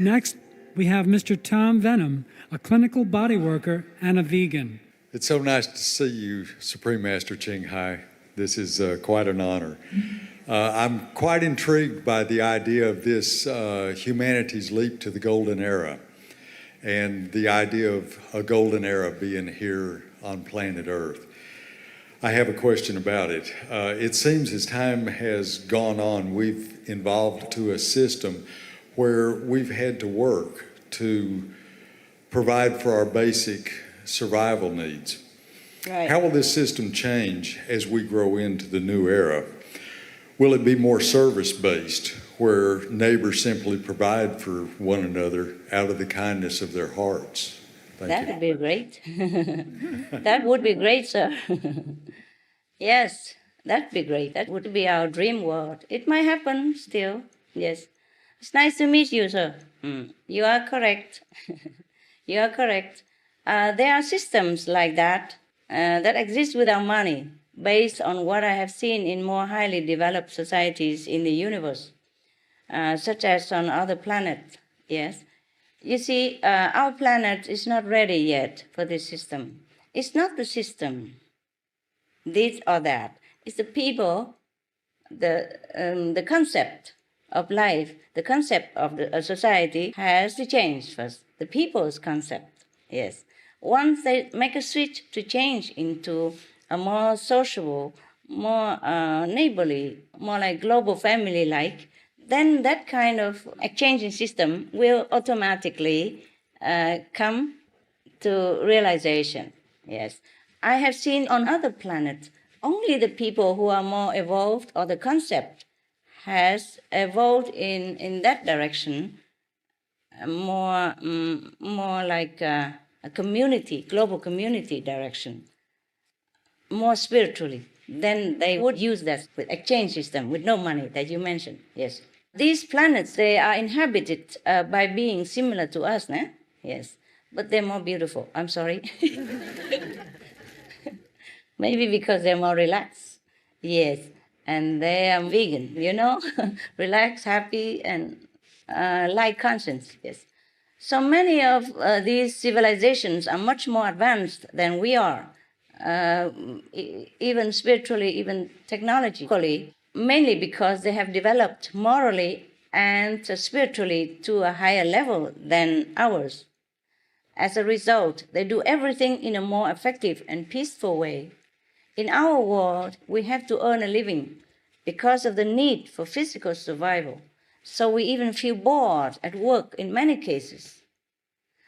Next, we have Mr. Tom Venom, a clinical body worker and a vegan. It's so nice to see you, Supreme Master Ching Hai. This is quite an honor. I'm quite intrigued by the idea of this humanity's leap to the golden era and the idea of a golden era being here on planet Earth. I have a question about it. It seems as time has gone on, we've evolved to a system where we've had to work to provide for our basic survival needs. Right. How will this system change as we grow into the new era? Will it be more service-based, where neighbors simply provide for one another out of the kindness of their hearts? That would be great. That would be great, sir. Yes, that'd be great. That would be our dream world. It might happen still, yes. It's nice to meet you, sir. You are correct. You are correct. There are systems like that that exist without money, based on what I have seen in more highly developed societies in the universe, such as on other planets, yes. You see, our planet is not ready yet for this system. It's not the system, this or that. It's the people, the concept of life, the concept of the society has to change first. The people's concept, yes. Once they make a switch to change into a more sociable, more neighborly, more like global family-like, then that kind of exchanging system will automatically come to realization, yes. I have seen on other planets, only the people who are more evolved, or the concept has evolved in that direction, more like a community, global community direction, more spiritually. Then they would use that with exchange system with no money that you mentioned, yes. These planets, they are inhabited by beings similar to us, né? Yes, but they're more beautiful. I'm sorry. Maybe because they're more relaxed, yes, and they are vegan, you know, relaxed, happy, and light conscience, yes. So many of these civilizations are much more advanced than we are, even spiritually, even technologically, mainly because they have developed morally and spiritually to a higher level than ours. As a result, they do everything in a more effective and peaceful way. In our world, we have to earn a living because of the need for physical survival. So we even feel bored at work in many cases.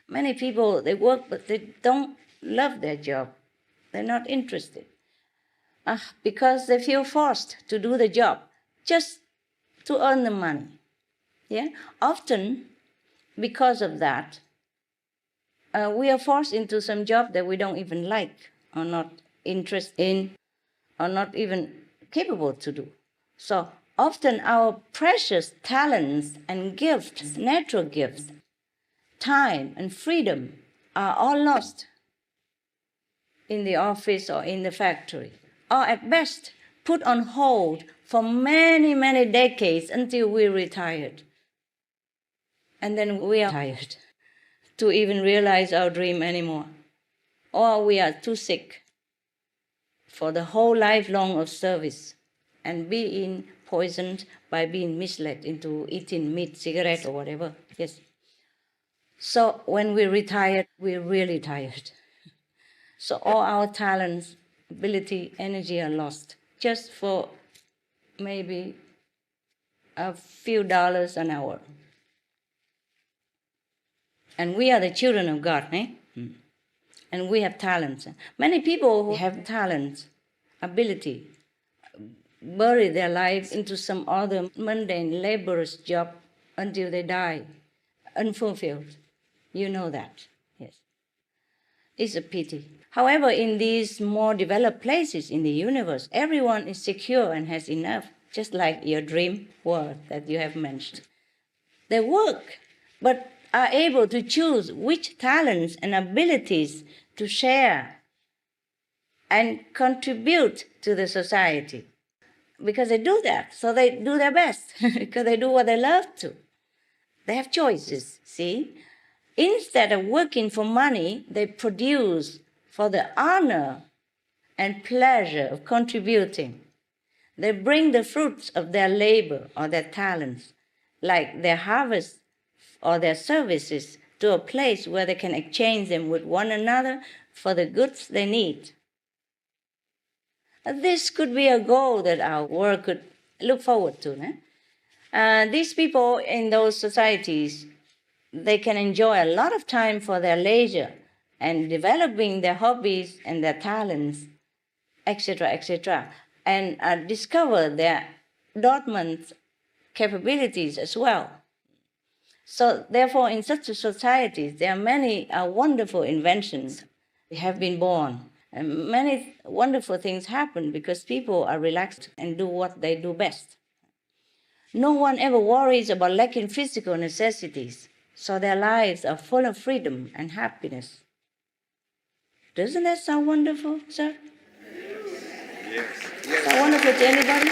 Many people, they work, but they don't love their job. They're not interested. Because they feel forced to do the job just to earn the money. Yeah? Often, because of that, we are forced into some job that we don't even like, or not interested in, or not even capable to do. So often our precious talents and gifts, natural gifts, time and freedom are all lost in the office or in the factory, or at best put on hold for many, many decades until we're retired. And then we are tired to even realize our dream anymore. Or we are too sick for the whole lifelong of service and being poisoned by being misled into eating meat, cigarette, or whatever. Yes. So when we're retired, we're really tired. So all our talents, ability, energy are lost just for maybe a few dollars an hour. And we are the children of God, eh? And we have talents. Many people who have talent, ability, bury their life into some other mundane, laborious job until they die, unfulfilled. You know that, yes. It's a pity. However, in these more developed places in the universe, everyone is secure and has enough, just like your dream world that you have mentioned. They work, but are able to choose which talents and abilities to share and contribute to the society. Because they do that, so they do their best, because they do what they love to. They have choices, see? Instead of working for money, they produce for the honor and pleasure of contributing. They bring the fruits of their labor or their talents, like their harvest or their services, to a place where they can exchange them with one another for the goods they need. This could be a goal that our world could look forward to. These people in those societies, they can enjoy a lot of time for their leisure and developing their hobbies and their talents, etc., and discover their dormant capabilities as well. So therefore, in such a society, there are many wonderful inventions have been born. And many wonderful things happen because people are relaxed and do what they do best. No one ever worries about lacking physical necessities, so their lives are full of freedom and happiness. Doesn't that sound wonderful, sir? Yes. Sound wonderful to anybody?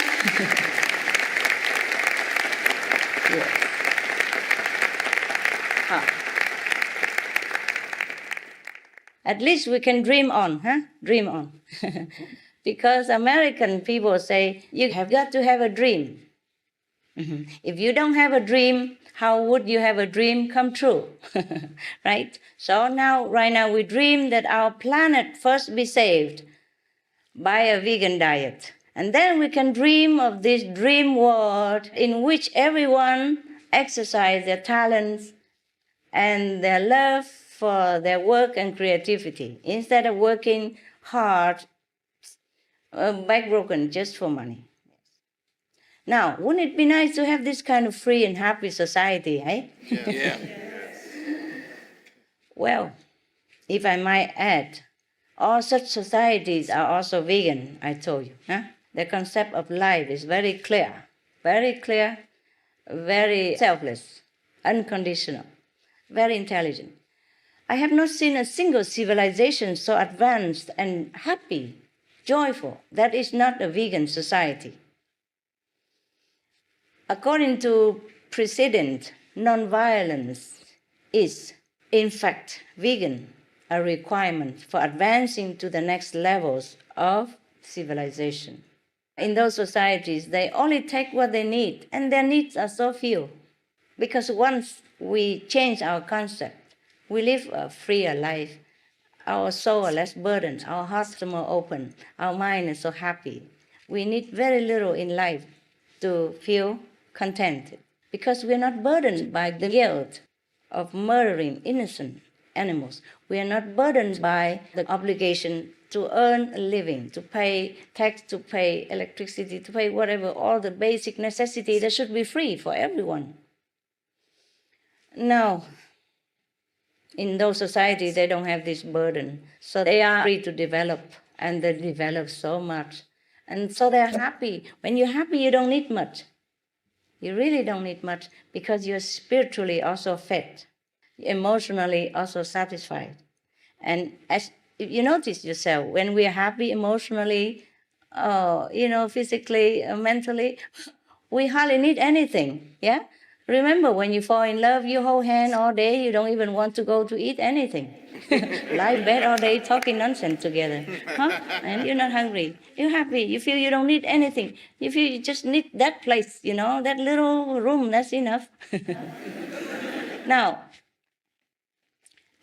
Yes. At least we can dream on, Dream on. Because American people say, you have got to have a dream. If you don't have a dream, how would you have a dream come true? Right? So right now we dream that our planet first be saved by a vegan diet. And then we can dream of this dream world in which everyone exercise their talents and their love for their work and creativity, instead of working hard, backbroken just for money. Now, wouldn't it be nice to have this kind of free and happy society, eh? Yeah. Well, if I might add, all such societies are also vegan, I told you. The concept of life is very clear, very selfless, unconditional, very intelligent. I have not seen a single civilization so advanced and happy, joyful. That is not a vegan society. According to precedent, nonviolence is, in fact, vegan, a requirement for advancing to the next levels of civilization. In those societies, they only take what they need, and their needs are so few. Because once we change our concept, we live a freer life. Our soul are less burdened, our hearts are more open, our mind is so happy. We need very little in life to feel contented because we're not burdened by the guilt of murdering innocent animals. We are not burdened by the obligation to earn a living, to pay tax, to pay electricity, to pay whatever, all the basic necessities that should be free for everyone. Now, in those societies, they don't have this burden. So they are free to develop, and they develop so much. And so they're happy. When you're happy, you don't need much. You really don't need much because you're spiritually also fed, emotionally also satisfied. And as you notice yourself, when we're happy emotionally, physically, mentally, we hardly need anything, yeah? Remember, when you fall in love, you hold hands all day, you don't even want to go to eat anything. Lie in bed all day talking nonsense together. And you're not hungry. You're happy. You feel you don't need anything. You feel you just need that place, that little room, that's enough. Now,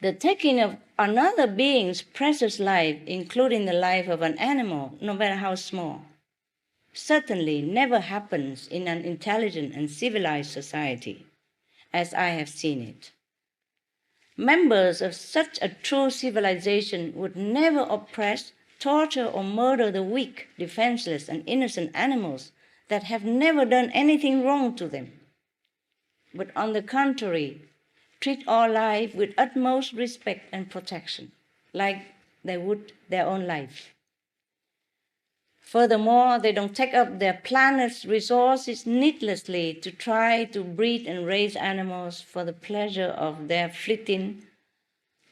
the taking of another being's precious life, including the life of an animal, no matter how small, certainly never happens in an intelligent and civilized society, as I have seen it. Members of such a true civilization would never oppress, torture, or murder the weak, defenseless, and innocent animals that have never done anything wrong to them, but on the contrary, treat all life with utmost respect and protection, like they would their own life. Furthermore, they don't take up their planet's resources needlessly to try to breed and raise animals for the pleasure of their fleeting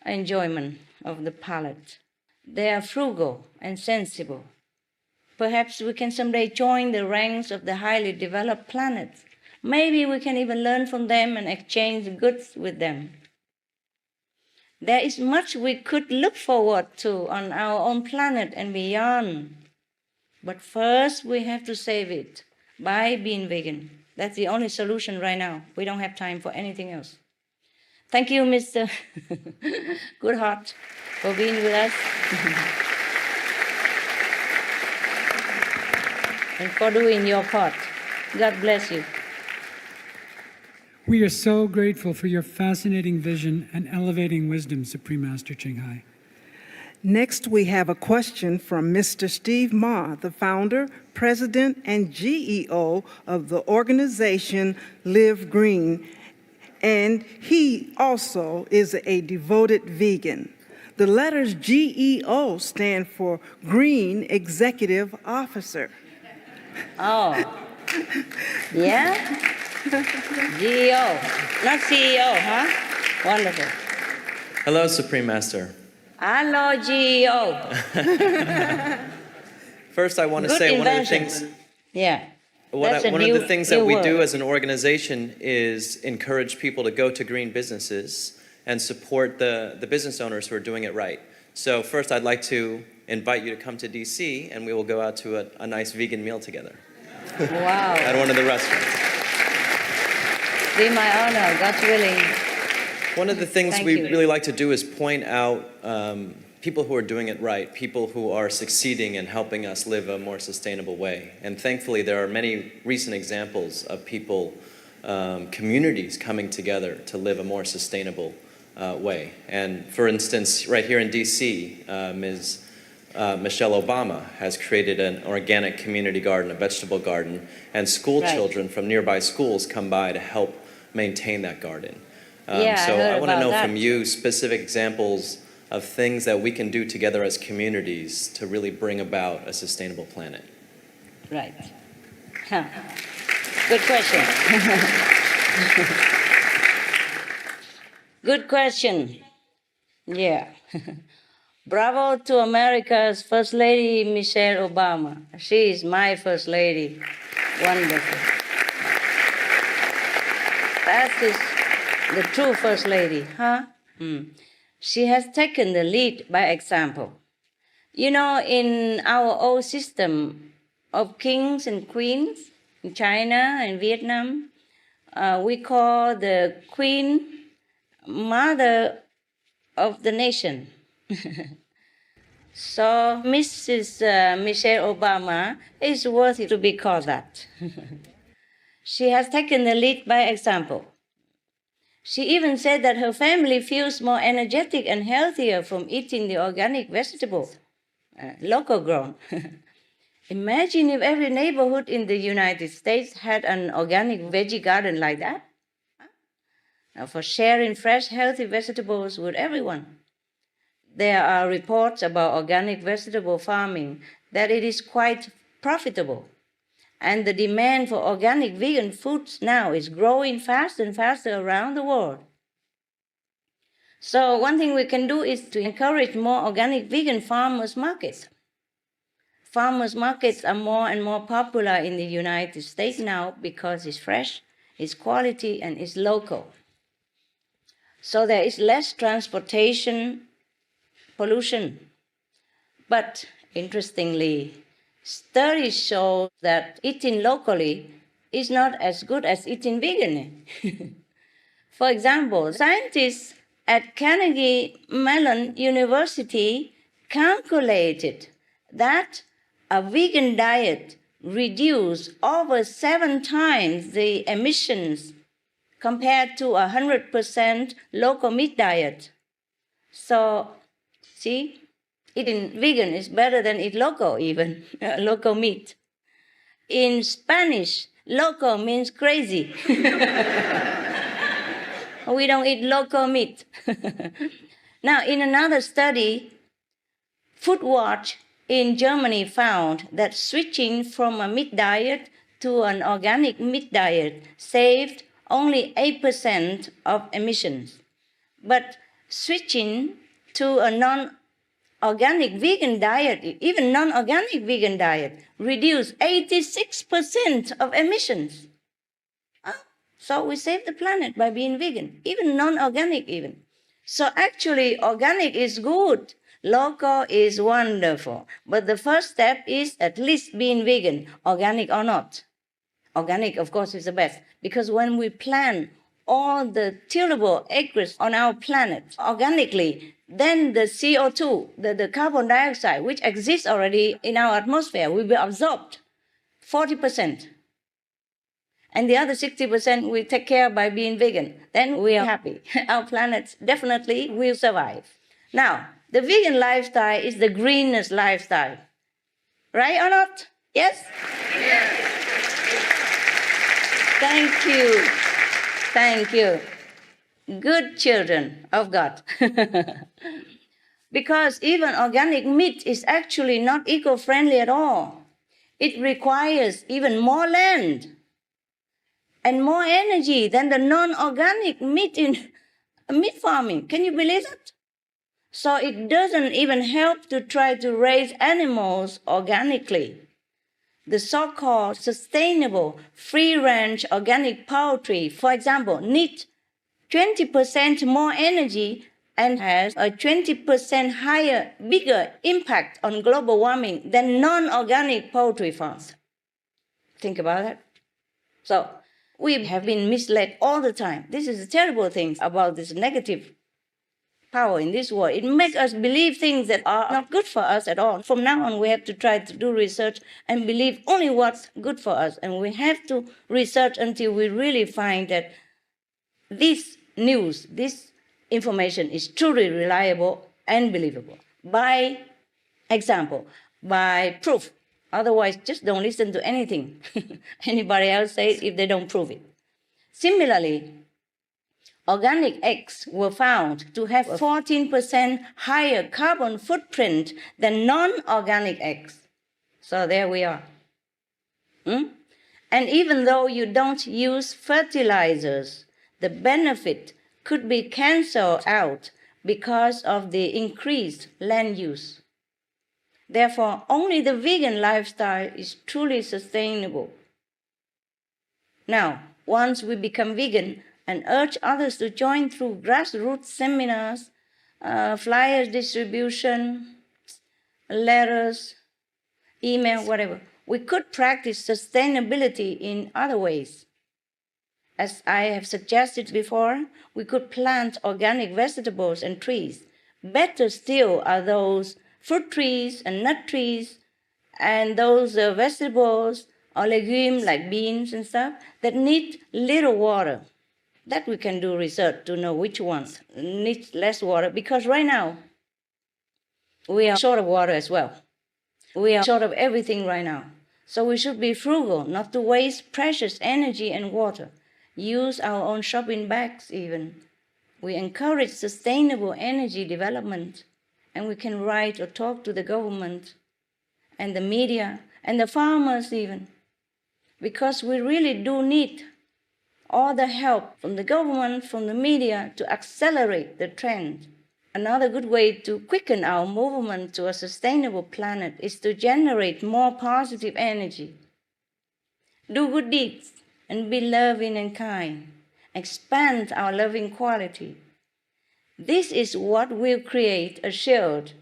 enjoyment of the palate. They are frugal and sensible. Perhaps we can someday join the ranks of the highly developed planets, Maybe we can even learn from them and exchange goods with them. There is much we could look forward to on our own planet and beyond. But first, we have to save it by being vegan. That's the only solution right now. We don't have time for anything else. Thank you, Mr. Goodhart, for being with us. And for doing your part. God bless you. We are so grateful for your fascinating vision and elevating wisdom, Supreme Master Ching Hai. Next, we have a question from Mr. Steve Ma, the founder, president, and GEO of the organization Live Green, and he also is a devoted vegan. The letters GEO stand for Green Executive Officer. Oh, yeah? GEO, not CEO, huh? Wonderful. Hello, Supreme Master. Hello, GEO. First, I want to Good say one of the invention. things. Yeah. One of the things that new we word. do as an organization is encourage people to go to green businesses and support the business owners who are doing it right. So first, I'd like to invite you to come to DC, and we will go out to a nice vegan meal together Wow. at one of the restaurants. Be my honor, God willing. One of the things Thank we you. really like to do is point out people who are doing it right, people who are succeeding and helping us live a more sustainable way. And thankfully, there are many recent examples of people, communities coming together to live a more sustainable way. And for instance, right here in DC, Ms. Michelle Obama has created an organic community garden, a vegetable garden, and school Right. children from nearby schools come by to help maintain that garden. Yeah, I So heard I want to about know that. from you specific examples of things that we can do together as communities to really bring about a sustainable planet. Right. Huh. Good question. Good question. Yeah. Bravo to America's First Lady, Michelle Obama. She is my First Lady. Wonderful. That is the true First Lady, huh? She has taken the lead by example. You know, in our old system of kings and queens in China and Vietnam, we call the queen mother of the nation. So Mrs. Michelle Obama is worthy to be called that. She has taken the lead by example. She even said that her family feels more energetic and healthier from eating the organic vegetable, local grown. Imagine if every neighborhood in the United States had an organic veggie garden like that. Now, for sharing fresh, healthy vegetables with everyone. There are reports about organic vegetable farming that it is quite profitable. And the demand for organic vegan foods now is growing faster and faster around the world. So one thing we can do is to encourage more organic vegan farmers markets. Farmers markets are more and more popular in the United States now because it's fresh, it's quality, and it's local. So there is less transportation pollution. But interestingly, studies show that eating locally is not as good as eating vegan. For example, scientists at Carnegie Mellon University calculated that a vegan diet reduced over 7 times the emissions compared to a 100% local meat diet. So, see, eating vegan is better than eat local even, local meat. In Spanish, loco means crazy. We don't eat local meat. Now, in another study, Foodwatch in Germany found that switching from a meat diet to an organic meat diet saved only 8% of emissions. But switching to a non-organic vegan diet, even non-organic vegan diet, reduced 86% of emissions. So we save the planet by being vegan, even non-organic even. So actually, organic is good. Local is wonderful. But the first step is at least being vegan, organic or not. Organic, of course, is the best. Because when we plant all the tillable acres on our planet organically, then the CO2, the carbon dioxide, which exists already in our atmosphere, will be absorbed 40%. And the other 60% we take care by being vegan. Then we are happy. Our planet definitely will survive. Now, the vegan lifestyle is the greenest lifestyle. Right or not? Yes? Yes. Thank you. Thank you. Good children of God. Because even organic meat is actually not eco-friendly at all. It requires even more land and more energy than the non-organic meat in meat farming. Can you believe that? So it doesn't even help to try to raise animals organically. The so-called sustainable free-range organic poultry, for example, needs 20% more energy and has a 20% higher, bigger impact on global warming than non-organic poultry farms. Think about that. So we have been misled all the time. This is a terrible thing about this negative power in this world. It makes us believe things that are not good for us at all. From now on, we have to try to do research and believe only what's good for us. And we have to research until we really find that this news, this information is truly reliable and believable. By example, by proof. Otherwise, just don't listen to anything anybody else says if they don't prove it. Similarly, organic eggs were found to have a 14% higher carbon footprint than non-organic eggs. So there we are. And even though you don't use fertilizers, the benefit could be canceled out because of the increased land use. Therefore, only the vegan lifestyle is truly sustainable. Now, once we become vegan and urge others to join through grassroots seminars, flyers distribution, letters, email, whatever, we could practice sustainability in other ways. As I have suggested before, we could plant organic vegetables and trees. Better still are those fruit trees and nut trees and those vegetables or legumes like beans and stuff that need little water. That we can do research to know which ones need less water, because right now we are short of water as well. We are short of everything right now. So we should be frugal, not to waste precious energy and water. Use our own shopping bags even. We encourage sustainable energy development, and we can write or talk to the government and the media and the farmers even, because we really do need all the help from the government, from the media to accelerate the trend. Another good way to quicken our movement to a sustainable planet is to generate more positive energy. Do good deeds and be loving and kind. Expand our loving quality. This is what will create a shield,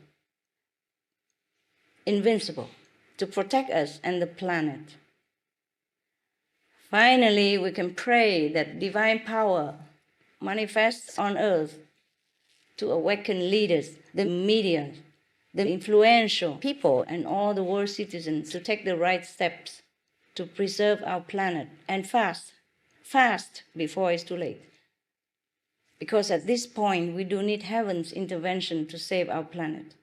invincible, to protect us and the planet. Finally, we can pray that divine power manifests on earth to awaken leaders, the media, the influential people, and all the world citizens to take the right steps to preserve our planet and fast before it's too late. Because at this point, we do need heaven's intervention to save our planet.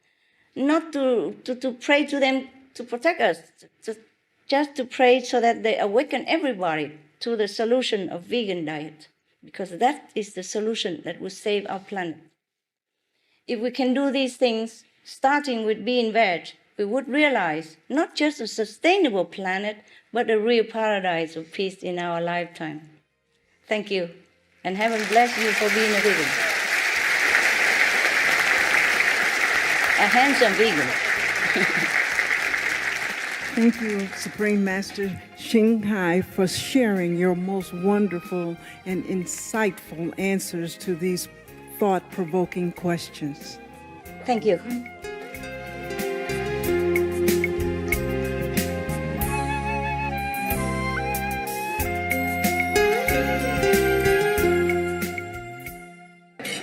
Not to pray to them to protect us, just to pray so that they awaken everybody to the solution of vegan diet, because that is the solution that will save our planet. If we can do these things, starting with being veg, we would realize not just a sustainable planet, but a real paradise of peace in our lifetime. Thank you, and heaven bless you for being a vegan. A handsome vegan. Thank you, Supreme Master Ching Hai, for sharing your most wonderful and insightful answers to these thought-provoking questions. Thank you.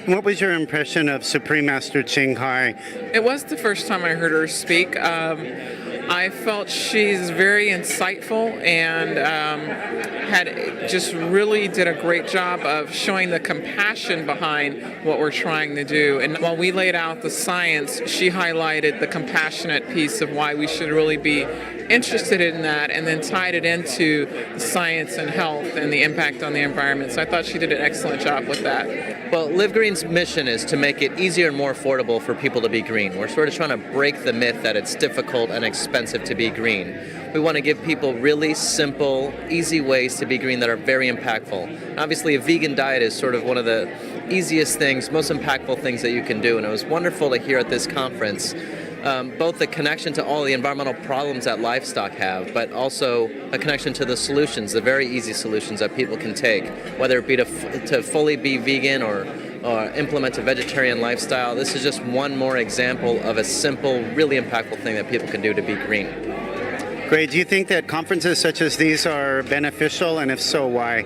What was your impression of Supreme Master Ching Hai? It was the first time I heard her speak. I felt she's very insightful and had just really did a great job of showing the compassion behind what we're trying to do. And while we laid out the science, she highlighted the compassionate piece of why we should really be interested in that, and then tied it into science and health and the impact on the environment. So I thought she did an excellent job with that. Well, Live Green's mission is to make it easier and more affordable for people to be green. We're sort of trying to break the myth that it's difficult and expensive to be green. We want to give people really simple, easy ways to be green that are very impactful. Obviously, a vegan diet is sort of one of the easiest things, most impactful things that you can do, and it was wonderful to hear at this conference both the connection to all the environmental problems that livestock have, but also a connection to the solutions, the very easy solutions that people can take, whether it be to fully be vegan or implement a vegetarian lifestyle. This is just one more example of a simple, really impactful thing that people can do to be green. Great. Do you think that conferences such as these are beneficial, and if so, why?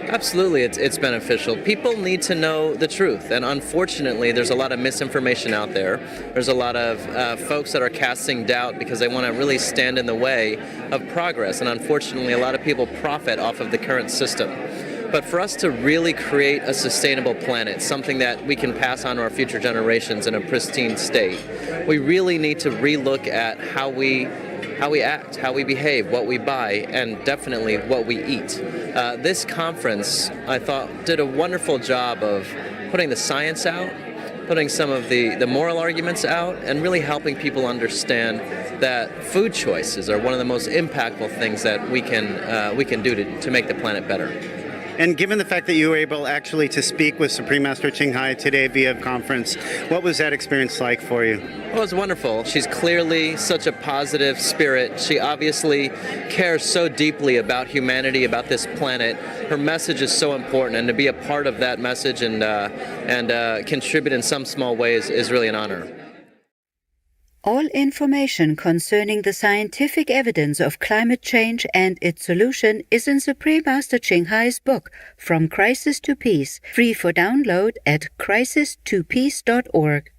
Absolutely, it's beneficial. People need to know the truth, and unfortunately, there's a lot of misinformation out there. There's a lot of folks that are casting doubt because they want to really stand in the way of progress, and unfortunately, a lot of people profit off of the current system. But for us to really create a sustainable planet, something that we can pass on to our future generations in a pristine state, we really need to relook at how we act, how we behave, what we buy, and definitely what we eat. This conference, I thought, did a wonderful job of putting the science out, putting some of the moral arguments out, and really helping people understand that food choices are one of the most impactful things that we can do to make the planet better. And given the fact that you were able actually to speak with Supreme Master Ching Hai today via conference, what was that experience like for you? Well, it was wonderful. She's clearly such a positive spirit. She obviously cares so deeply about humanity, about this planet. Her message is so important, and to be a part of that message and contribute in some small way is really an honor. All information concerning the scientific evidence of climate change and its solution is in Supreme Master Ching Hai's book, From Crisis to Peace, free for download at crisis2peace.org.